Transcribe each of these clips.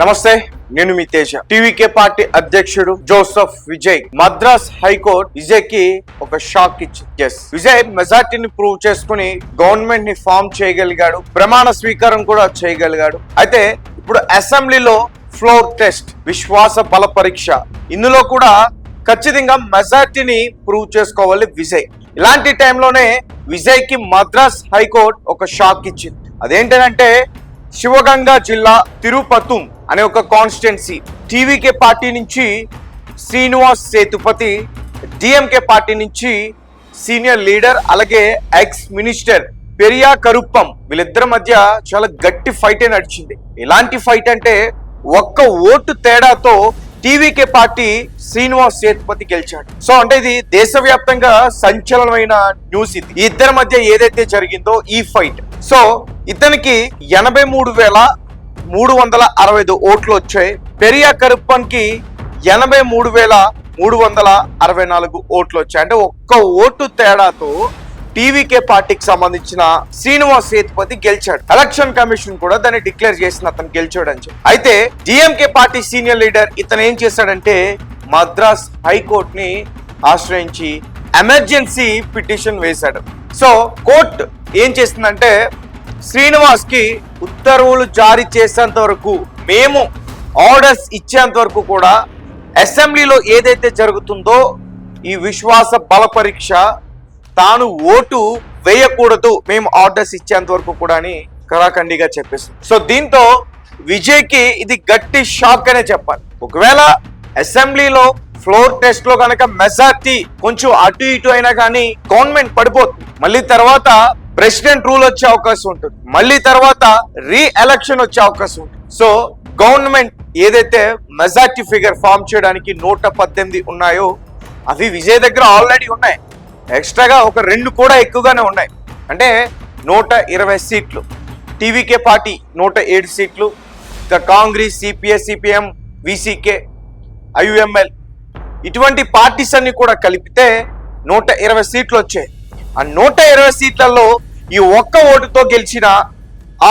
నమస్తే, నేను మీ Teja. TVK party అధ్యక్షుడు జోసెఫ్ విజయ్ మద్రాస్ హైకోర్టు విజయ్ కి ఒక షాక్ ఇచ్చింది. విజయ్ మెజార్టీని ప్రూవ్ చేసుకుని గవర్నమెంట్ ని ఫామ్ చేయగలిగాడు, ప్రమాణ స్వీకారం కూడా చేయగలిగాడు. అయితే ఇప్పుడు అసెంబ్లీలో ఫ్లోర్ టెస్ట్, విశ్వాస బల పరీక్ష, ఇందులో కూడా ఖచ్చితంగా మెజార్టీని ప్రూవ్ చేసుకోవాలి విజయ్. ఇలాంటి టైంలోనే విజయ్ కి మద్రాస్ హైకోర్టు ఒక షాక్ ఇచ్చింది. అదేంటంటే శివగంగా జిల్లా తిరుపతుం అనే ఒక కాన్స్టిట్యున్సీ టీవీకే పార్టీ నుంచి శ్రీనివాస్ సేతుపతి, డిఎంకే పార్టీ నుంచి సీనియర్ లీడర్ అలాగే ఎక్స్ మినిస్టర్ పెరియా కరుప్పం, వీళ్ళిద్దరి మధ్య చాలా గట్టి ఫైట్ నడిచింది. ఎలాంటి ఫైట్ అంటే ఒక్క ఓటు తేడాతో టీవీకే పార్టీ శ్రీనివాస్ సేతుపతి గెలిచాడు. సో అంటే ఇది దేశవ్యాప్తంగా సంచలనమైన న్యూస్. ఇది ఈ ఇద్దరి మధ్య ఏదైతే జరిగిందో ఈ ఫైట్. సో ఇతనికి 83,365 ఓట్లు వచ్చాయి. పెరియా కరుప్పన్ కి 83,364 ఓట్లు వచ్చాయి. అంటే ఒక్క ఓటు తేడాతో టీవీకే పార్టీకి సంబంధించిన శ్రీనివాస్ సేతుపతి గెలిచాడు. ఎలక్షన్ కమిషన్ కూడా దాన్ని డిక్లేర్ చేసింది అతను గెలిచాడు అని చెప్పి. అయితే డిఎంకే పార్టీ సీనియర్ లీడర్ ఇతను ఏం చేశాడంటే మద్రాస్ హైకోర్టుని ఆశ్రయించి ఎమర్జెన్సీ పిటిషన్ వేశాడు. సో కోర్టు ఏం చేస్తుందంటే శ్రీనివాస్ కి ఉత్తర్వులు జారీ చేసేంత వరకు, మేము ఆర్డర్స్ ఇచ్చేంత వరకు కూడా అసెంబ్లీలో ఏదైతే జరుగుతుందో ఈ విశ్వాస బల పరీక్ష తాను ఓటు వేయకూడదు, మేము ఆర్డర్స్ ఇచ్చేంత వరకు కూడా అని కరాఖండిగా చెప్పేసింది. సో దీంతో విజయ్ కి ఇది గట్టి షాక్ అనే చెప్పాలి. ఒకవేళ అసెంబ్లీలో ఫ్లోర్ టెస్ట్ లో కనుక మెజార్టీ కొంచెం అటు ఇటు అయినా కానీ గవర్నమెంట్ పడిపోతుంది. మళ్ళీ తర్వాత ప్రెసిడెంట్ రూల్ వచ్చే అవకాశం ఉంటుంది, మళ్ళీ తర్వాత రీ ఎలక్షన్ వచ్చే అవకాశం ఉంటుంది. సో గవర్నమెంట్ ఏదైతే మెజార్టీ ఫిగర్ ఫామ్ చేయడానికి 118 ఉన్నాయో అవి విజయ్ దగ్గర ఆల్రెడీ ఉన్నాయి. ఎక్స్ట్రాగా ఒక 2 కూడా ఎక్కువగానే ఉన్నాయి. అంటే 120 సీట్లు, టీవీకే పార్టీ 107 సీట్లు, ఇంకా Congress, CPS, CPM, VCK, IUML ఇటువంటి పార్టీస్ అన్ని కూడా కలిపితే 120 సీట్లు వచ్చాయి. ఆ 120 సీట్లలో ఈ ఒక్క ఓటుతో గెలిచిన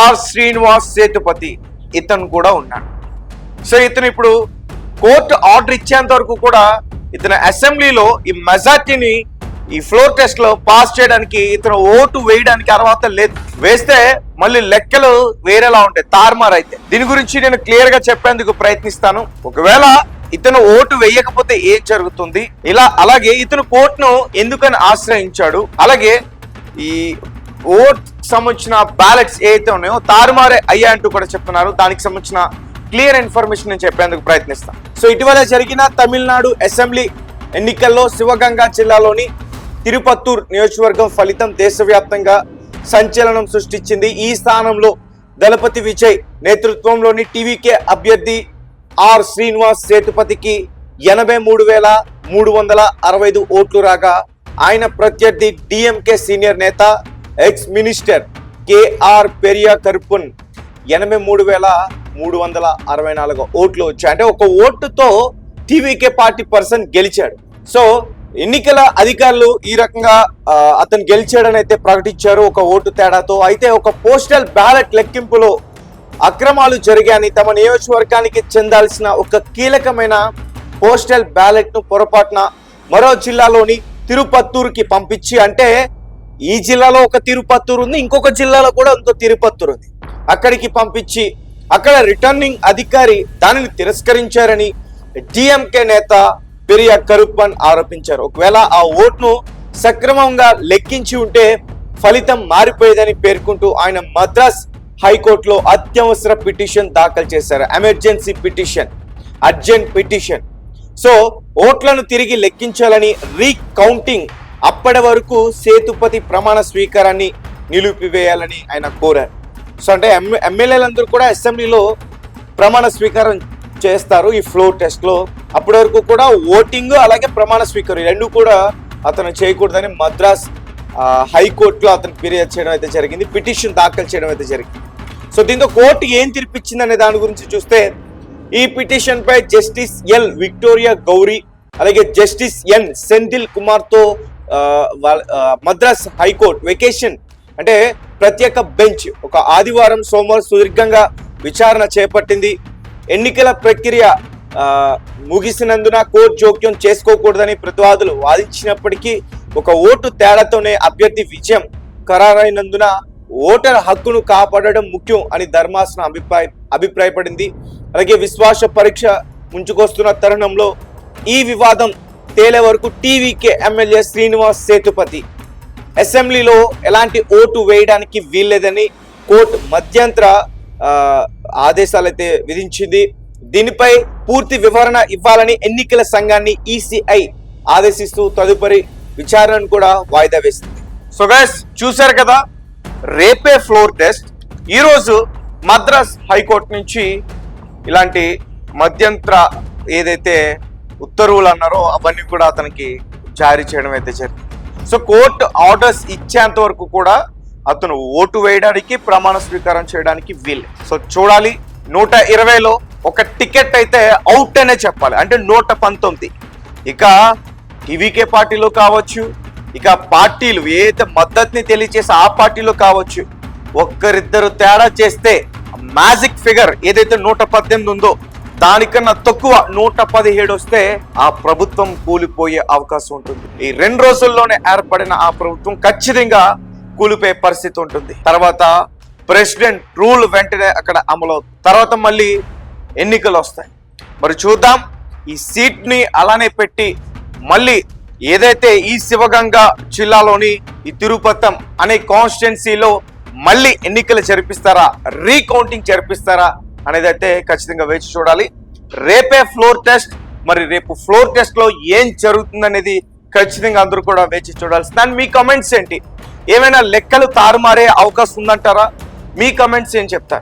ఆర్ శ్రీనివాస్ సేతుపతి ఇతను కూడా ఉన్నాడు. సో ఇతను ఇప్పుడు కోర్టు ఆర్డర్ ఇచ్చేంత వరకు కూడా ఇతను అసెంబ్లీలో ఈ మెజార్టీని ఈ ఫ్లోర్ టెస్ట్ లో పాస్ చేయడానికి ఇతను ఓటు వేయడానికి అర్హత లేదు. వేస్తే మళ్ళీ లెక్కలు వేరేలా ఉంటాయి, తారుమారు అయితే. దీని గురించి నేను క్లియర్ గా చెప్పేందుకు ప్రయత్నిస్తాను. ఒకవేళ ఇతను ఓటు వేయకపోతే ఏం జరుగుతుంది, అలాగే ఇతను కోర్టును ఎందుకని ఆశ్రయించాడు, అలాగే ఈ ఓట్ సంబంధించిన బ్యాలెట్స్ ఏవైతే ఉన్నాయో తారుమారే అయ్యా అంటూ కూడా చెప్తున్నారు. దానికి సంబంధించిన క్లియర్ ఇన్ఫర్మేషన్ నేను చెప్పేందుకు ప్రయత్నిస్తాను. సో ఇటీవల జరిగిన తమిళనాడు అసెంబ్లీ ఎన్నికల్లో శివగంగా జిల్లాలోని తిరుపత్తూర్ నియోజకవర్గం ఫలితం దేశవ్యాప్తంగా సంచలనం సృష్టించింది. ఈ స్థానంలో దళపతి విజయ్ నేతృత్వంలోని టీవీకే అభ్యర్థి ఆర్ శ్రీనివాస్ సేతుపతికి 83,365 ఓట్లు రాగా ఆయన ప్రత్యర్థి డిఎంకే సీనియర్ నేత ఎక్స్ మినిస్టర్ కేఆర్ పెరియా కరుప్పన్ 83,364 ఓట్లు వచ్చాయి. అంటే ఒక ఓటుతో టీవీకే పార్టీ పర్సన్ గెలిచాడు. సో ఎన్నికల అధికారులు ఈ రకంగా అతను గెలిచాడని అయితే ప్రకటించారు ఒక ఓటు తేడాతో. అయితే ఒక పోస్టల్ బ్యాలెట్ లెక్కింపులో అక్రమాలు జరిగాయని, తమ నియోజకవర్గానికి చెందాల్సిన ఒక కీలకమైన పోస్టల్ బ్యాలెట్ ను పొరపాటున మరో జిల్లాలోని తిరుపత్తూరుకి పంపించి, అంటే ఈ జిల్లాలో ఒక తిరుపత్తూరు ఉంది, ఇంకొక జిల్లాలో కూడా ఇంకో తిరుపత్తూరు ఉంది, అక్కడికి పంపించి అక్కడ రిటర్నింగ్ అధికారి దానిని తిరస్కరించారని డిఎంకే నేత పెరియా కరుప్పన్ ఆరోపించారు. ఒకవేళ ఆ ఓట్ను సక్రమంగా లెక్కించి ఉంటే ఫలితం మారిపోయేదని పేర్కొంటూ ఆయన మద్రాస్ హైకోర్టులో అత్యవసర పిటిషన్ దాఖలు చేశారు. Emergency petition, urgent petition. So ఓట్లను తిరిగి లెక్కించాలని, రీకౌంటింగ్ అప్పటి వరకు సేతుపతి ప్రమాణ స్వీకారాన్ని నిలిపివేయాలని ఆయన కోరారు. సో అంటే ఎమ్మెల్యేలందరూ కూడా అసెంబ్లీలో ప్రమాణ స్వీకారం చేస్తారు ఈ ఫ్లోర్ టెస్ట్ లో. అప్పటి వరకు కూడా ఓటింగ్ అలాగే ప్రమాణ స్వీకారం రెండు కూడా అతను చేయకూడదని మద్రాస్ హైకోర్టులో అతను ఫిర్యాదు చేయడం అయితే జరిగింది, పిటిషన్ దాఖలు చేయడం అయితే జరిగింది. సో దీంతో కోర్టు ఏం తీర్పిచ్చింది అనే దాని గురించి చూస్తే ఈ పిటిషన్ పై జస్టిస్ ఎల్ విక్టోరియా గౌరీ అలాగే జస్టిస్ ఎన్ సెంథిల్ కుమార్ తో మద్రాస్ హైకోర్టు వెకేషన్ అంటే ప్రత్యేక బెంచ్ ఒక ఆదివారం సోమవారం సుదీర్ఘంగా విచారణ చేపట్టింది. ఎన్నికల ప్రక్రియ ముగిసినందున కోర్టు జోక్యం చేసుకోకూడదని ప్రతివాదులు వాదించినప్పటికీ ఒక ఓటు తేడాతోనే అభ్యర్థి విజయం ఖరారైనందున ఓటర్ హక్కును కాపాడడం ముఖ్యం అని ధర్మాసనం అభిప్రాయపడింది. అలాగే విశ్వాస పరీక్ష ముంచుకొస్తున్న తరుణంలో ఈ వివాదం తేలే వరకు టీవీకే ఎమ్మెల్యే శ్రీనివాస్ సేతుపతి అసెంబ్లీలో ఎలాంటి ఓటు వేయడానికి వీల్లేదని కోర్టు మధ్యంతర ఆదేశాలు అయితే విధించింది. దీనిపై పూర్తి వివరణ ఇవ్వాలని ఎన్నికల సంఘాన్ని ఈసీఐ ఆదేశిస్తూ తదుపరి విచారణను కూడా వాయిదా వేసింది. సో గైస్ చూశారు కదా, రేపే ఫ్లోర్ టెస్ట్. ఈరోజు మద్రాస్ హైకోర్టు నుంచి ఇలాంటి మధ్యంతర ఏదైతే ఉత్తర్వులు అన్నారో అవన్నీ కూడా అతనికి జారీ చేయడం అయితే జరిగింది. సో కోర్టు ఆర్డర్స్ ఇచ్చేంత వరకు కూడా అతను ఓటు వేయడానికి ప్రమాణ స్వీకారం చేయడానికి వీలు. సో చూడాలి. 120లో ఒక టికెట్ అయితే అవుట్ అనే చెప్పాలి, అంటే 119. ఇక టీవీకే పార్టీలో కావచ్చు, ఇక పార్టీలు ఏదైతే మద్దతుని తెలియజేసి ఆ పార్టీలో కావచ్చు, ఒక్కరిద్దరు తేడా చేస్తే మ్యాజిక్ ఫిగర్ ఏదైతే 118 ఉందో దానికన్నా తక్కువ 117 వస్తే ఆ ప్రభుత్వం కూలిపోయే అవకాశం ఉంటుంది. ఈ 2 రోజుల్లోనే ఏర్పడిన ఆ ప్రభుత్వం ఖచ్చితంగా కూలిపోయే పరిస్థితి ఉంటుంది. తర్వాత ప్రెసిడెంట్ రూల్ వెంటనే అక్కడ అమలు అవుతుంది. తర్వాత మళ్ళీ ఎన్నికలు వస్తాయి. మరి చూద్దాం. ఈ సీట్ ని అలానే పెట్టి మళ్ళీ ఏదైతే ఈ శివగంగా జిల్లాలోని ఈ తిరుపతం అనే కాన్స్టిట్యున్సీలో మళ్ళీ ఎన్నికలు జరిపిస్తారా, రీకౌంటింగ్ జరిపిస్తారా అనేది అయితే ఖచ్చితంగా వేచి చూడాలి. రేపే ఫ్లోర్ టెస్ట్. మరి రేపు ఫ్లోర్ టెస్ట్ లో ఏం జరుగుతుందనేది ఖచ్చితంగా అందరూ కూడా వేచి చూడాల్సి. దాని మీ కమెంట్స్ ఏంటి? ఏమైనా లెక్కలు తారుమారే అవకాశం ఉందంటారా? మీ కమెంట్స్ ఏం చెప్తారు?